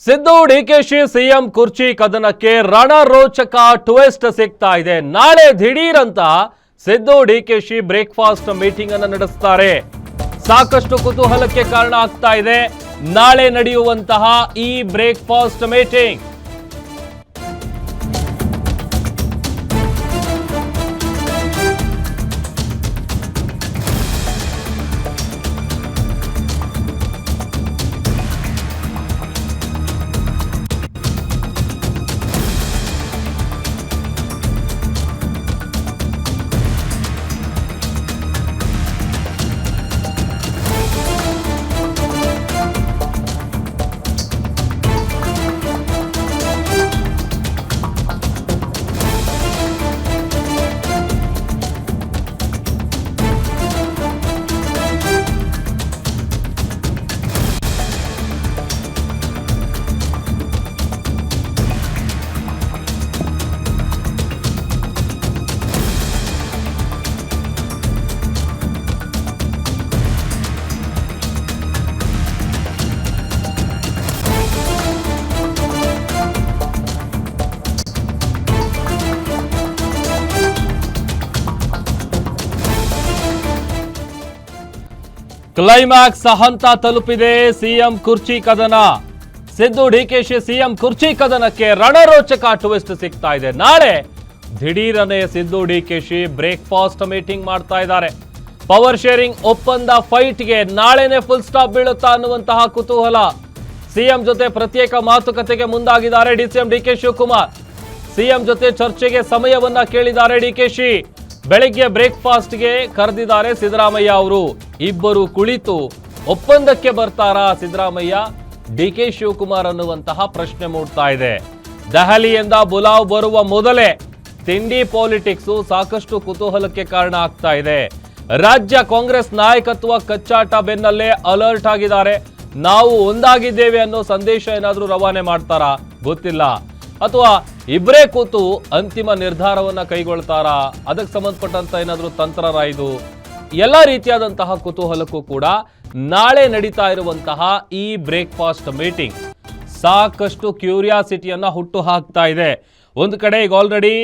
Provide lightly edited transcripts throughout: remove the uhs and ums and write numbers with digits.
Siddu DKShi CM ಕುರ್ಚಿ ಕದನಕ್ಕೆ ರಣರೋಚಕ twist ಸಿಗ್ತಾ ಇದೆ. ನಾಳೆ ದಿಢೀರ್ ಅಂತ ಸಿದ್ದು ಡಿಕೆಶಿ ಬ್ರೇಕ್ಫಾಸ್ಟ್ ಮೀಟಿಂಗ್ ಅನ್ನು ನಡೆಸ್ತಾರೆ. ಸಾಕಷ್ಟು ಕುತೂಹಲಕ್ಕೆ ಕಾರಣ ಆಗ್ತಾ ಇದೆ ನಾಳೆ ನಡೆಯುವಂತಹ ಈ ಬ್ರೇಕ್ಫಾಸ್ಟ್ ಮೀಟಿಂಗ್. ಕ್ಲೈಮ್ಯಾಕ್ಸ್ ಹಂತ ತಲುಪಿದೆ ಸಿಎಂ ಕುರ್ಚಿ ಕದನ. ಸಿದ್ದು ಡಿಕೆಶಿ ಸಿಎಂ ಕುರ್ಚಿ ಕದನಕ್ಕೆ ರಣರೋಚಕ ಟ್ವಿಸ್ಟ್ ಸಿಗ್ತಾ ಇದೆ. ನಾಳೆ ದಿಢೀರನೆ ಸಿದ್ದು ಡಿಕೆಶಿ ಬ್ರೇಕ್ಫಾಸ್ಟ್ ಮೀಟಿಂಗ್ ಮಾಡ್ತಾ ಇದ್ದಾರೆ. ಪವರ್ ಶೇರಿಂಗ್ ಒಪ್ಪಂದ ಫೈಟ್ಗೆ ನಾಳೆನೆ ಫುಲ್ ಸ್ಟಾಪ್ ಬೀಳುತ್ತಾ ಅನ್ನುವಂತಹ ಕುತೂಹಲ. ಸಿಎಂ ಜೊತೆ ಪ್ರತ್ಯೇಕ ಮಾತುಕತೆಗೆ ಮುಂದಾಗಿದ್ದಾರೆ ಡಿಸಿಎಂ ಡಿಕೆ ಶಿವಕುಮಾರ್. ಸಿಎಂ ಜೊತೆ ಚರ್ಚೆಗೆ ಸಮಯವನ್ನ ಕೇಳಿದ್ದಾರೆ ಡಿಕೆಶಿ. ಬೆಳಗ್ಗೆ ಬ್ರೇಕ್ಫಾಸ್ಟ್ಗೆ ಕರೆದಿದ್ದಾರೆ ಸಿದ್ದರಾಮಯ್ಯ ಅವರು. ಇಬ್ಬರು ಕುಳಿತು ಒಪ್ಪಂದಕ್ಕೆ ಬರ್ತಾರಾ ಸಿದ್ದರಾಮಯ್ಯ ಡಿಕೆ ಶಿವಕುಮಾರ್ ಅನ್ನುವಂತಹ ಪ್ರಶ್ನೆ ಮೂಡ್ತಾ ಇದೆ. ದೆಹಲಿಯಿಂದ ಬುಲಾವ್ ಬರುವ ಮೊದಲೇ ತಿಂಡಿ ಪಾಲಿಟಿಕ್ಸ್ ಸಾಕಷ್ಟು ಕುತೂಹಲಕ್ಕೆ ಕಾರಣ ಆಗ್ತಾ ಇದೆ. ರಾಜ್ಯ ಕಾಂಗ್ರೆಸ್ ನಾಯಕತ್ವ ಕಚ್ಚಾಟ ಬೆನ್ನಲ್ಲೇ ಅಲರ್ಟ್ ಆಗಿದ್ದಾರೆ. ನಾವು ಒಂದಾಗಿದ್ದೇವೆ ಅನ್ನೋ ಸಂದೇಶ ಏನಾದ್ರೂ ರವಾನೆ ಮಾಡ್ತಾರಾ ಗೊತ್ತಿಲ್ಲ, ಅಥವಾ ಇಬ್ಬರೇ ಕೂತು ಅಂತಿಮ ನಿರ್ಧಾರವನ್ನ ಕೈಗೊಳ್ತಾರಾ, ಅದಕ್ಕೆ ಸಂಬಂಧಪಟ್ಟಂತ ಏನಾದ್ರೂ ತಂತ್ರರ ಇದು. ಎಲ್ಲ ರೀತಿಯಾದಂತಹ ಕುತೂಹಲಕ್ಕೂ ಕೂಡ ನಾಳೆ ನಡೀತಾ ಇರುವಂತಹ ಈ ಬ್ರೇಕ್ಫಾಸ್ಟ್ ಮೀಟಿಂಗ್ ಸಾಕಷ್ಟು ಕ್ಯೂರಿಯಾಸಿಟಿಯನ್ನ ಹುಟ್ಟು ಹಾಕ್ತಾ ಇದೆ. ಒಂದು ಕಡೆ ಈಗ ಆಲ್ರೆಡಿ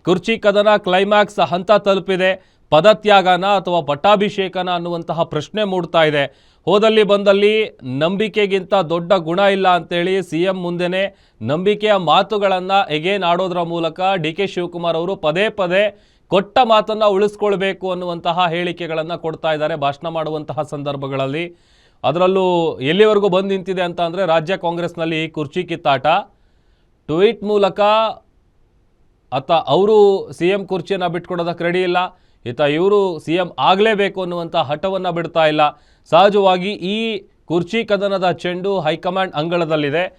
ಕುರ್ಚಿ ಕದನ ಕ್ಲೈಮ್ಯಾಕ್ಸ್ ಹಂತ ತಲುಪಿದೆ. ಪದತ್ಯಾಗನ ಅಥವಾ ಪಟ್ಟಾಭಿಷೇಕನ ಅನ್ನುವಂತಹ ಪ್ರಶ್ನೆ ಮೂಡ್ತಾ ಇದೆ. ಹೋದಲ್ಲಿ ಬಂದಲ್ಲಿ ನಂಬಿಕೆಗಿಂತ ದೊಡ್ಡ ಗುಣ ಇಲ್ಲ ಅಂತೇಳಿ ಸಿಎಂ ಮುಂದೆನೆ ನಂಬಿಕೆಯ ಮಾತುಗಳನ್ನು ಎಗೇನ್ ಆಡೋದ್ರ ಮೂಲಕ ಡಿಕೆ ಶಿವಕುಮಾರ್ ಅವರು ಪದೇ ಪದೇ ಕೊಟ್ಟ ಮಾತನ್ನ ಉಳಿಸ್ಕೊಳ್ಬೇಕು ಅನ್ನುವಂತಹ ಹೇಳಿಕೆಗಳನ್ನು ಕೊಡ್ತಾ ಇದ್ದಾರೆ ಭಾಷಣ ಮಾಡುವಂತಹ ಸಂದರ್ಭಗಳಲ್ಲಿ. ಅದರಲ್ಲೂ ಎಲ್ಲಿವರೆಗೂ ಬಂದು ನಿಂತಿದೆ ಅಂತ ಅಂದರೆ ರಾಜ್ಯ ಕಾಂಗ್ರೆಸ್ನಲ್ಲಿ ಕುರ್ಚಿ ಕಿತ್ತಾಟ. ಟ್ವೀಟ್ ಮೂಲಕ ಅವರು ಸಿಎಂ ಕುರ್ಚಿಯನ್ನು ಬಿಟ್ಕೊಡೋದಕ್ಕೆ ರೆಡಿ ಇಲ್ಲ, ಇವರು ಸಿಎಂ ಆಗಲೇಬೇಕು ಅನ್ನುವಂಥ ಹಠವನ್ನು ಬಿಡ್ತಾ ಇಲ್ಲ. ಸಹಜವಾಗಿ ಈ ಕುರ್ಚಿ ಕದನದ ಚೆಂಡು ಹೈಕಮಾಂಡ್ ಅಂಗಳದಲ್ಲಿದೆ.